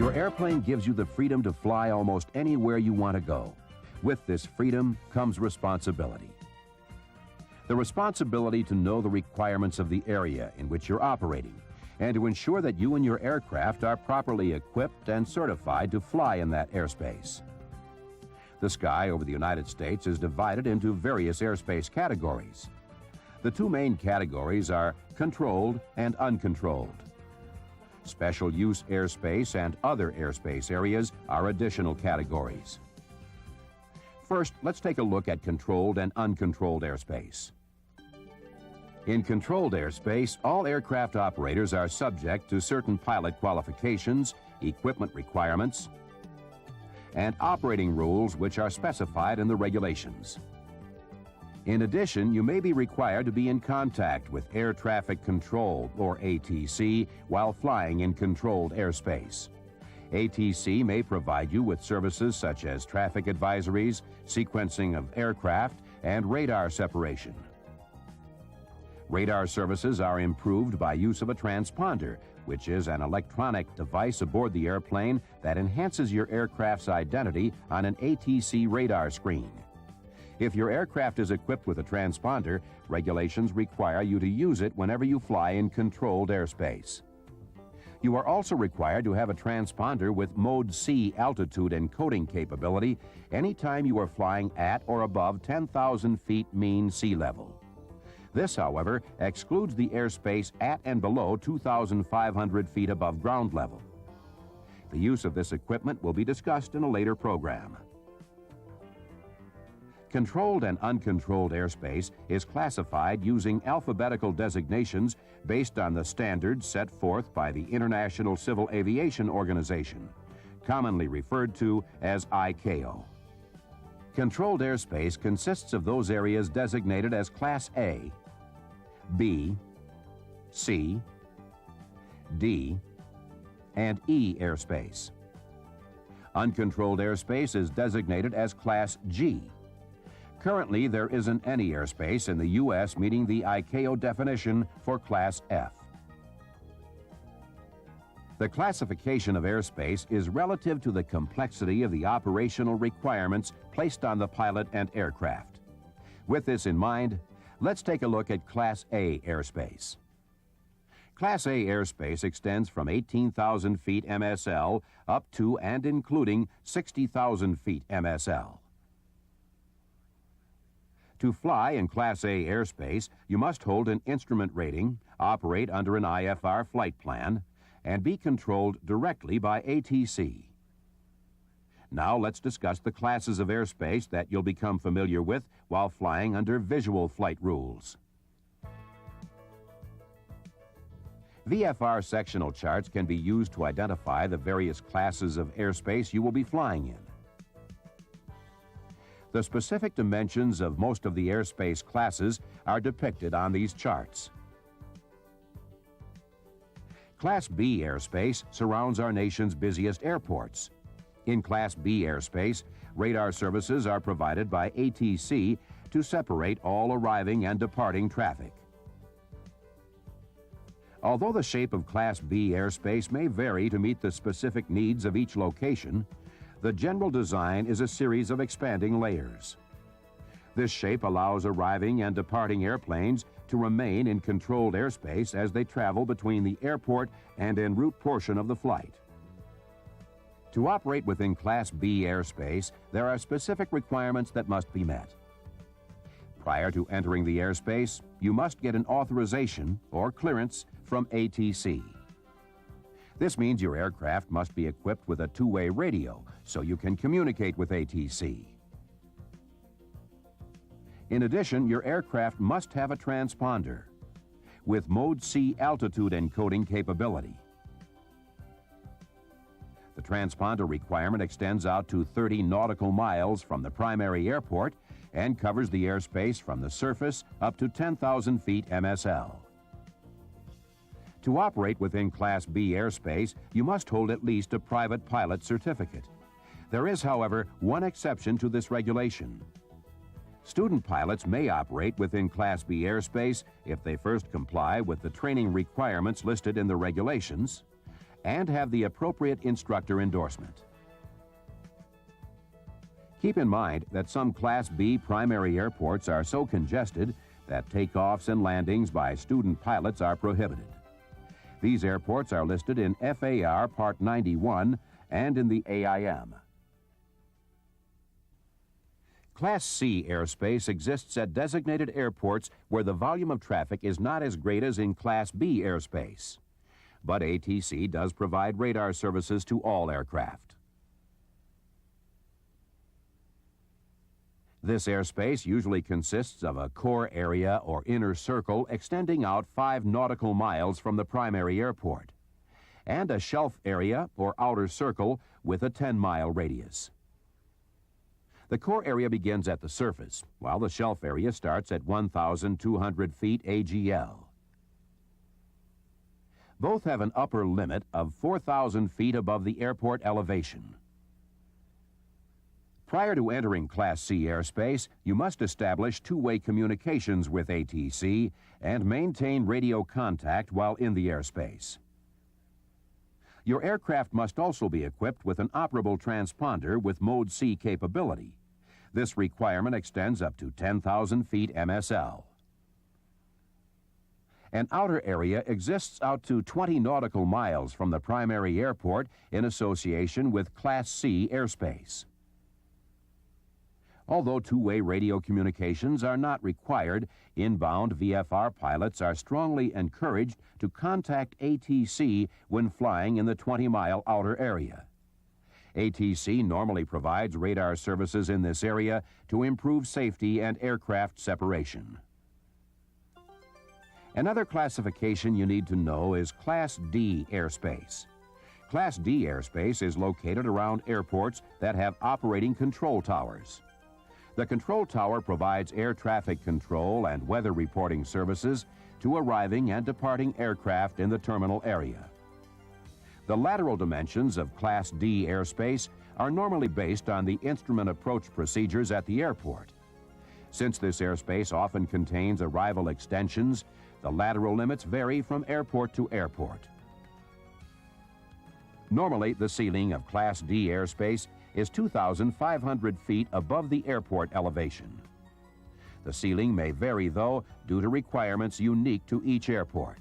Your airplane gives you the freedom to fly almost anywhere you want to go. With this freedom comes responsibility. The responsibility to know the requirements of the area in which you're operating and to ensure that you and your aircraft are properly equipped and certified to fly in that airspace. The sky over the United States is divided into various airspace categories. The two main categories are controlled and uncontrolled. Special use airspace and other airspace areas are additional categories. First, let's take a look at controlled and uncontrolled airspace. In controlled airspace, all aircraft operators are subject to certain pilot qualifications, equipment requirements, and operating rules which are specified in the regulations. In addition, you may be required to be in contact with Air Traffic Control, or ATC, while flying in controlled airspace. ATC may provide you with services such as traffic advisories, sequencing of aircraft, and radar separation. Radar services are improved by use of a transponder, which is an electronic device aboard the airplane that enhances your aircraft's identity on an ATC radar screen. If your aircraft is equipped with a transponder, regulations require you to use it whenever you fly in controlled airspace. You are also required to have a transponder with Mode C altitude encoding capability anytime you are flying at or above 10,000 feet mean sea level. This, however, excludes the airspace at and below 2,500 feet above ground level. The use of this equipment will be discussed in a later program. Controlled and uncontrolled airspace is classified using alphabetical designations based on the standards set forth by the International Civil Aviation Organization, commonly referred to as ICAO. Controlled airspace consists of those areas designated as Class A, B, C, D, and E airspace. Uncontrolled airspace is designated as Class G. Currently, there isn't any airspace in the U.S. meeting the ICAO definition for Class F. The classification of airspace is relative to the complexity of the operational requirements placed on the pilot and aircraft. With this in mind, let's take a look at Class A airspace. Class A airspace extends from 18,000 feet MSL up to and including 60,000 feet MSL. To fly in Class A airspace, you must hold an instrument rating, operate under an IFR flight plan, and be controlled directly by ATC. Now let's discuss the classes of airspace that you'll become familiar with while flying under visual flight rules. VFR sectional charts can be used to identify the various classes of airspace you will be flying in. The specific dimensions of most of the airspace classes are depicted on these charts. Class B airspace surrounds our nation's busiest airports. In Class B airspace, radar services are provided by ATC to separate all arriving and departing traffic. Although the shape of Class B airspace may vary to meet the specific needs of each location, the general design is a series of expanding layers. This shape allows arriving and departing airplanes to remain in controlled airspace as they travel between the airport and en route portion of the flight. To operate within Class B airspace, there are specific requirements that must be met. Prior to entering the airspace, you must get an authorization or clearance from ATC. This means your aircraft must be equipped with a two-way radio so you can communicate with ATC. In addition, your aircraft must have a transponder with Mode C altitude encoding capability. The transponder requirement extends out to 30 nautical miles from the primary airport and covers the airspace from the surface up to 10,000 feet MSL. To operate within Class B airspace, you must hold at least a private pilot certificate. There is, however, one exception to this regulation. Student pilots may operate within Class B airspace if they first comply with the training requirements listed in the regulations and have the appropriate instructor endorsement. Keep in mind that some Class B primary airports are so congested that takeoffs and landings by student pilots are prohibited. These airports are listed in FAR Part 91 and in the AIM. Class C airspace exists at designated airports where the volume of traffic is not as great as in Class B airspace. But ATC does provide radar services to all aircraft. This airspace usually consists of a core area or inner circle extending out 5 nautical miles from the primary airport, and a shelf area or outer circle with a 10-mile radius. The core area begins at the surface, while the shelf area starts at 1,200 feet AGL. Both have an upper limit of 4,000 feet above the airport elevation. Prior to entering Class C airspace, you must establish two-way communications with ATC and maintain radio contact while in the airspace. Your aircraft must also be equipped with an operable transponder with Mode C capability. This requirement extends up to 10,000 feet MSL. An outer area exists out to 20 nautical miles from the primary airport in association with Class C airspace. Although two-way radio communications are not required, inbound VFR pilots are strongly encouraged to contact ATC when flying in the 20-mile outer area. ATC normally provides radar services in this area to improve safety and aircraft separation. Another classification you need to know is Class D airspace. Class D airspace is located around airports that have operating control towers. The control tower provides air traffic control and weather reporting services to arriving and departing aircraft in the terminal area. The lateral dimensions of Class D airspace are normally based on the instrument approach procedures at the airport. Since this airspace often contains arrival extensions, the lateral limits vary from airport to airport. Normally, the ceiling of Class D airspace is 2,500 feet above the airport elevation. The ceiling may vary, though, due to requirements unique to each airport.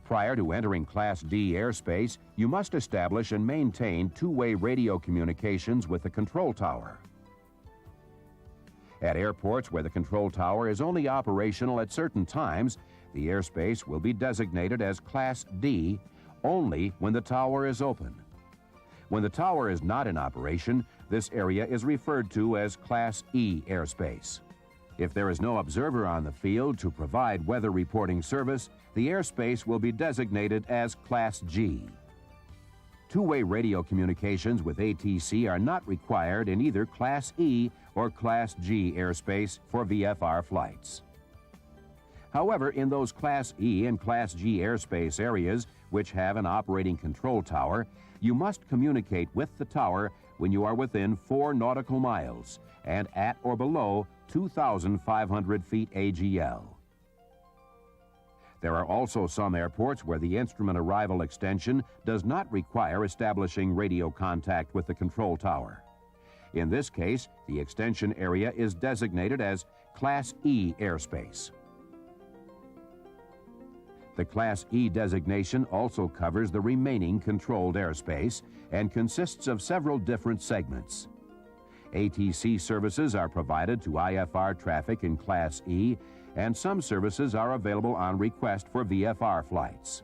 Prior to entering Class D airspace, you must establish and maintain two-way radio communications with the control tower. At airports where the control tower is only operational at certain times, the airspace will be designated as Class D only when the tower is open. When the tower is not in operation, this area is referred to as Class E airspace. If there is no observer on the field to provide weather reporting service, the airspace will be designated as Class G. Two-way radio communications with ATC are not required in either Class E or Class G airspace for VFR flights. However, in those Class E and Class G airspace areas which have an operating control tower, you must communicate with the tower when you are within 4 nautical miles and at or below 2,500 feet AGL. There are also some airports where the instrument arrival extension does not require establishing radio contact with the control tower. In this case, the extension area is designated as Class E airspace. The Class E designation also covers the remaining controlled airspace and consists of several different segments. ATC services are provided to IFR traffic in Class E, and some services are available on request for VFR flights.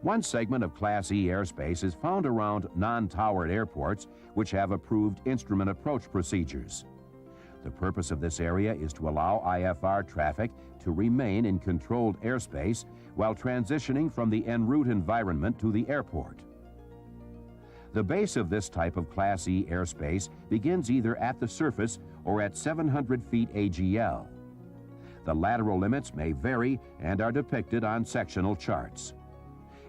One segment of Class E airspace is found around non-towered airports which have approved instrument approach procedures. The purpose of this area is to allow IFR traffic to remain in controlled airspace while transitioning from the en route environment to the airport. The base of this type of Class E airspace begins either at the surface or at 700 feet AGL. The lateral limits may vary and are depicted on sectional charts.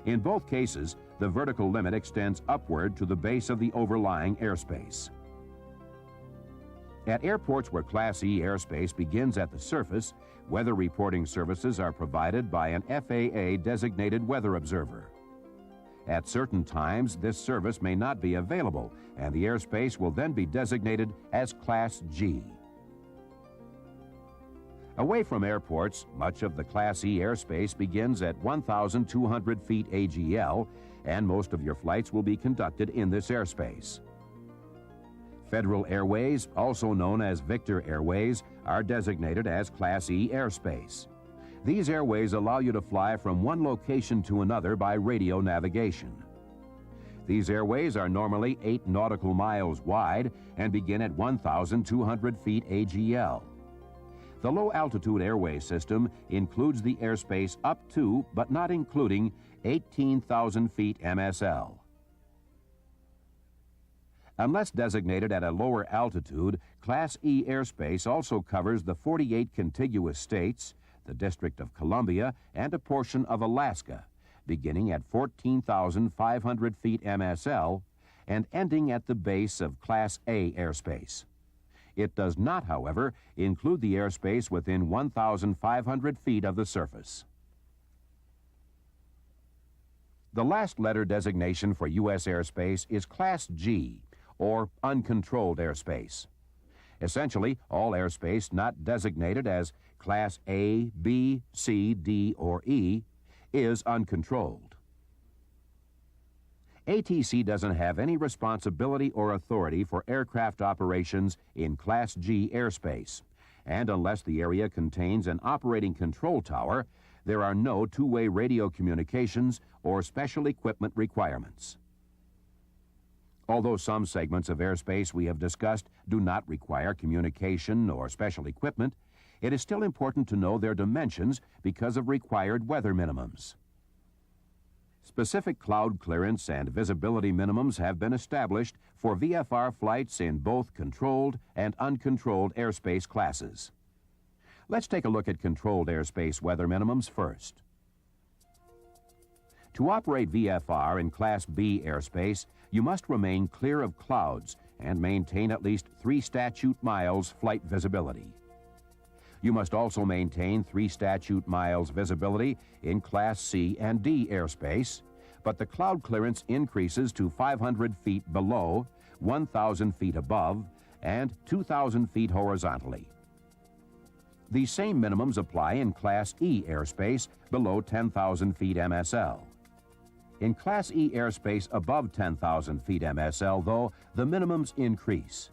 In both cases, the vertical limit extends upward to the base of the overlying airspace. At airports where Class E airspace begins at the surface, weather reporting services are provided by an FAA-designated weather observer. At certain times, this service may not be available, and the airspace will then be designated as Class G. Away from airports, much of the Class E airspace begins at 1,200 feet AGL, and most of your flights will be conducted in this airspace. Federal Airways, also known as Victor Airways, are designated as Class E airspace. These airways allow you to fly from one location to another by radio navigation. These airways are normally 8 nautical miles wide and begin at 1,200 feet AGL. The low-altitude airway system includes the airspace up to, but not including, 18,000 feet MSL. Unless designated at a lower altitude, Class E airspace also covers the 48 contiguous states, the District of Columbia, and a portion of Alaska, beginning at 14,500 feet MSL and ending at the base of Class A airspace. It does not, however, include the airspace within 1,500 feet of the surface. The last letter designation for U.S. airspace is Class G, or uncontrolled airspace. Essentially, all airspace not designated as Class A, B, C, D, or E is uncontrolled. ATC doesn't have any responsibility or authority for aircraft operations in Class G airspace, and unless the area contains an operating control tower, there are no two-way radio communications or special equipment requirements. Although some segments of airspace we have discussed do not require communication or special equipment, it is still important to know their dimensions because of required weather minimums. Specific cloud clearance and visibility minimums have been established for VFR flights in both controlled and uncontrolled airspace classes. Let's take a look at controlled airspace weather minimums first. To operate VFR in Class B airspace, you must remain clear of clouds and maintain at least 3 statute miles flight visibility. You must also maintain 3 statute miles visibility in Class C and D airspace, but the cloud clearance increases to 500 feet below, 1,000 feet above, and 2,000 feet horizontally. These same minimums apply in Class E airspace below 10,000 feet MSL. In Class E airspace above 10,000 feet MSL, though, the minimums increase.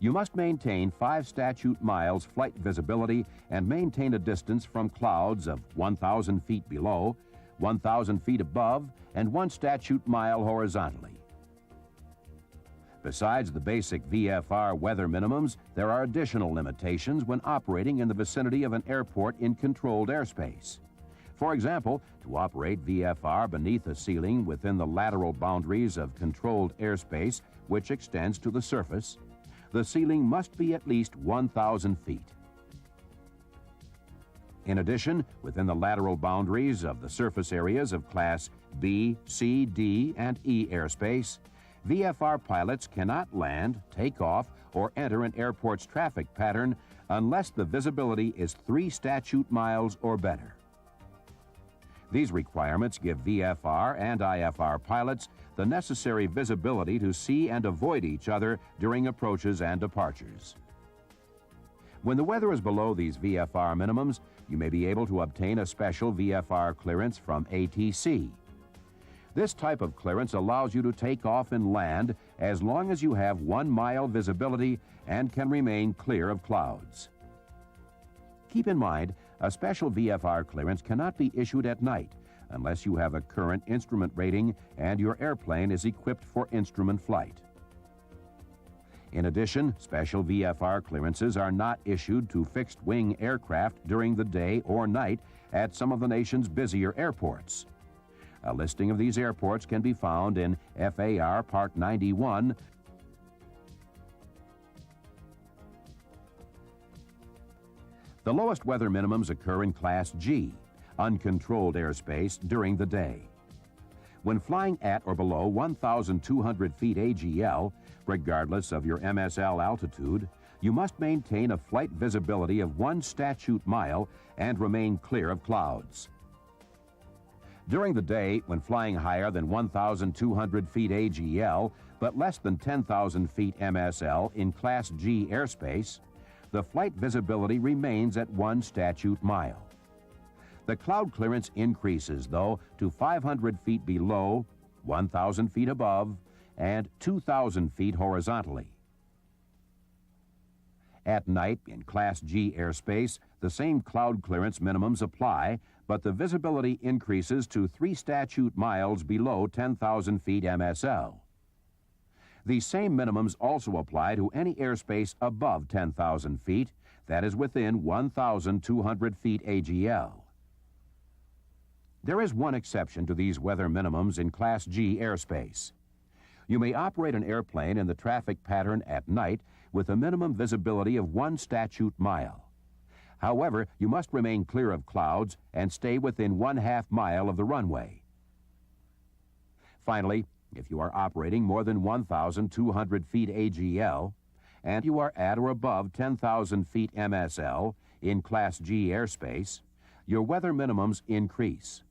You must maintain 5 statute miles flight visibility and maintain a distance from clouds of 1,000 feet below, 1,000 feet above, and 1 statute mile horizontally. Besides the basic VFR weather minimums, there are additional limitations when operating in the vicinity of an airport in controlled airspace. For example, to operate VFR beneath a ceiling within the lateral boundaries of controlled airspace, which extends to the surface, the ceiling must be at least 1,000 feet. In addition, within the lateral boundaries of the surface areas of Class B, C, D, and E airspace, VFR pilots cannot land, take off, or enter an airport's traffic pattern unless the visibility is 3 statute miles or better. These requirements give VFR and IFR pilots the necessary visibility to see and avoid each other during approaches and departures. When the weather is below these VFR minimums, you may be able to obtain a special VFR clearance from ATC. This type of clearance allows you to take off and land as long as you have 1 mile visibility and can remain clear of clouds. Keep in mind, a special VFR clearance cannot be issued at night unless you have a current instrument rating and your airplane is equipped for instrument flight. In addition, special VFR clearances are not issued to fixed-wing aircraft during the day or night at some of the nation's busier airports. A listing of these airports can be found in FAR Part 91. The lowest weather minimums occur in Class G, uncontrolled airspace, during the day. When flying at or below 1,200 feet AGL, regardless of your MSL altitude, you must maintain a flight visibility of 1 statute mile and remain clear of clouds. During the day, when flying higher than 1,200 feet AGL, but less than 10,000 feet MSL in Class G airspace, the flight visibility remains at 1 statute mile. The cloud clearance increases, though, to 500 feet below, 1,000 feet above, and 2,000 feet horizontally. At night, in Class G airspace, the same cloud clearance minimums apply, but the visibility increases to 3 statute miles below 10,000 feet MSL. These same minimums also apply to any airspace above 10,000 feet, that is within 1,200 feet AGL. There is one exception to these weather minimums in Class G airspace. You may operate an airplane in the traffic pattern at night with a minimum visibility of 1 statute mile. However, you must remain clear of clouds and stay within 1/2 mile of the runway. Finally, if you are operating more than 1,200 feet AGL and you are at or above 10,000 feet MSL in Class G airspace, your weather minimums increase.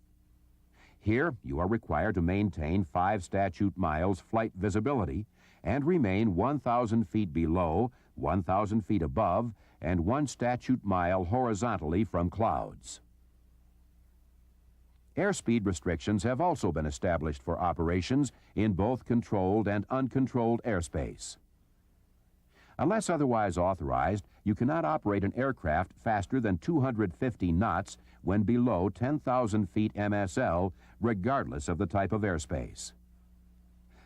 Here, you are required to maintain 5 statute miles flight visibility and remain 1,000 feet below, 1,000 feet above, and 1 statute mile horizontally from clouds. Airspeed restrictions have also been established for operations in both controlled and uncontrolled airspace. Unless otherwise authorized, you cannot operate an aircraft faster than 250 knots when below 10,000 feet MSL, regardless of the type of airspace.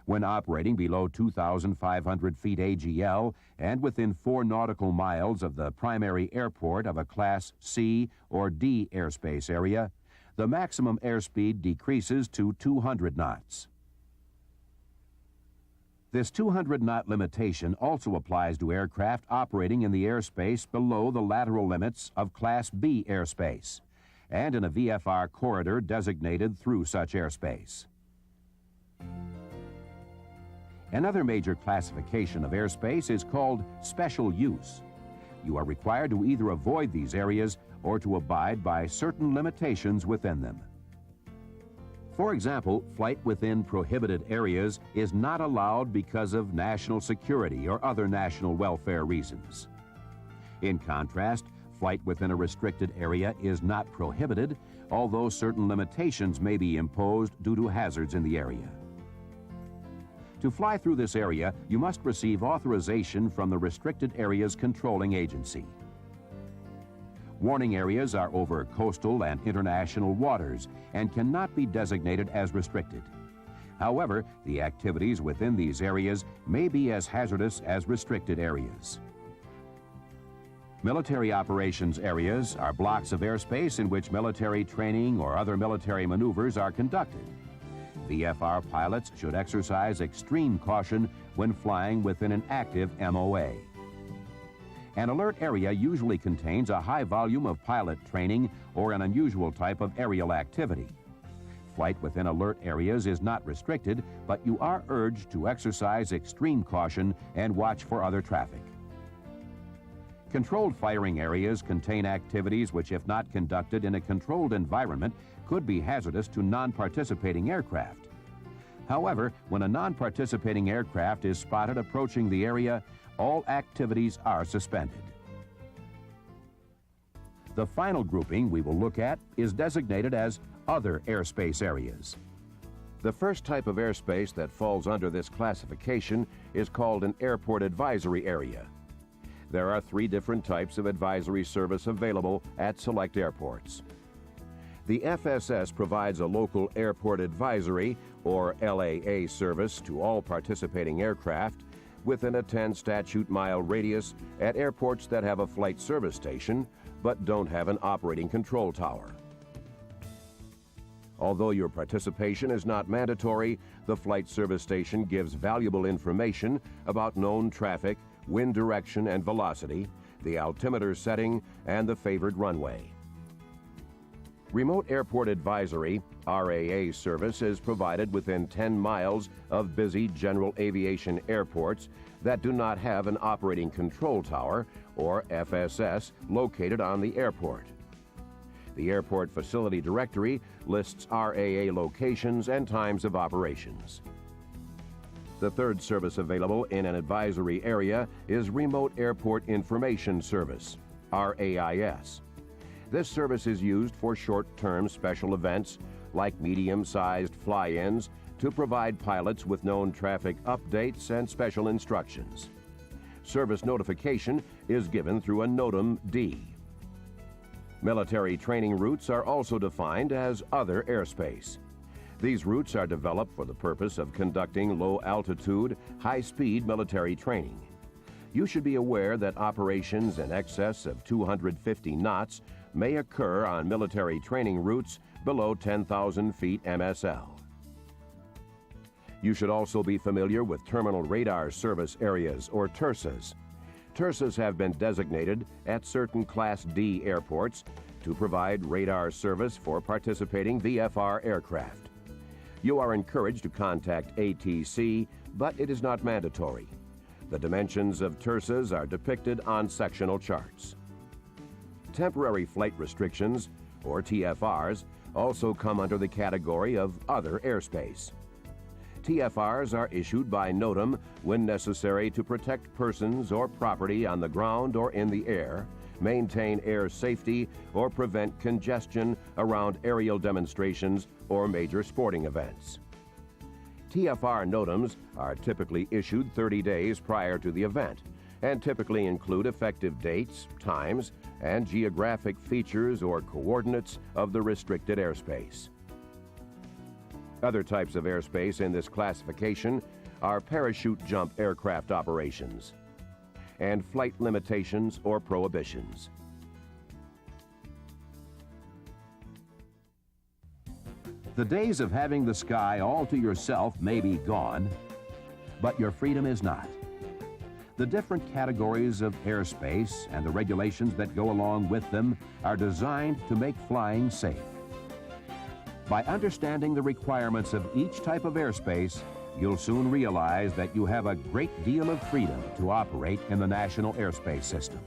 When operating below 2,500 feet AGL and within 4 nautical miles of the primary airport of a Class C or D airspace area, the maximum airspeed decreases to 200 knots. This 200-knot limitation also applies to aircraft operating in the airspace below the lateral limits of Class B airspace and in a VFR corridor designated through such airspace. Another major classification of airspace is called special use. You are required to either avoid these areas or to abide by certain limitations within them. For example, flight within prohibited areas is not allowed because of national security or other national welfare reasons. In contrast, flight within a restricted area is not prohibited, although certain limitations may be imposed due to hazards in the area. To fly through this area, you must receive authorization from the restricted area's controlling agency. Warning areas are over coastal and international waters and cannot be designated as restricted. However, the activities within these areas may be as hazardous as restricted areas. Military operations areas are blocks of airspace in which military training or other military maneuvers are conducted. VFR pilots should exercise extreme caution when flying within an active MOA. An alert area usually contains a high volume of pilot training or an unusual type of aerial activity. Flight within alert areas is not restricted, but you are urged to exercise extreme caution and watch for other traffic. Controlled firing areas contain activities which, if not conducted in a controlled environment, could be hazardous to non-participating aircraft. However, when a non-participating aircraft is spotted approaching the area, all activities are suspended. The final grouping we will look at is designated as other airspace areas. The first type of airspace that falls under this classification is called an airport advisory area. There are 3 different types of advisory service available at select airports. The FSS provides a local airport advisory, or LAA, service to all participating aircraft within a 10 statute mile radius at airports that have a flight service station but don't have an operating control tower. Although your participation is not mandatory, the flight service station gives valuable information about known traffic, wind direction and velocity, the altimeter setting, and the favored runway. Remote Airport Advisory, RAA service is provided within 10 miles of busy general aviation airports that do not have an operating control tower, or FSS, located on the airport. The Airport Facility Directory lists RAA locations and times of operations. The third service available in an advisory area is Remote Airport Information Service, RAIS. This service is used for short-term special events like medium-sized fly-ins to provide pilots with known traffic updates and special instructions. Service notification is given through a NOTAM D. Military training routes are also defined as other airspace. These routes are developed for the purpose of conducting low-altitude, high-speed military training. You should be aware that operations in excess of 250 knots may occur on military training routes below 10,000 feet MSL. You should also be familiar with Terminal Radar Service Areas, or TRSAs. TRSAs have been designated at certain Class D airports to provide radar service for participating VFR aircraft. You are encouraged to contact ATC, but it is not mandatory. The dimensions of TRSAs are depicted on sectional charts. Temporary flight restrictions, or TFRs, also come under the category of other airspace. TFRs are issued by NOTAM when necessary to protect persons or property on the ground or in the air, maintain air safety, or prevent congestion around aerial demonstrations or major sporting events. TFR NOTAMs are typically issued 30 days prior to the event and typically include effective dates, times, and geographic features or coordinates of the restricted airspace. Other types of airspace in this classification are parachute jump aircraft operations and flight limitations or prohibitions. The days of having the sky all to yourself may be gone, but your freedom is not. The different categories of airspace and the regulations that go along with them are designed to make flying safe. By understanding the requirements of each type of airspace, you'll soon realize that you have a great deal of freedom to operate in the national airspace system.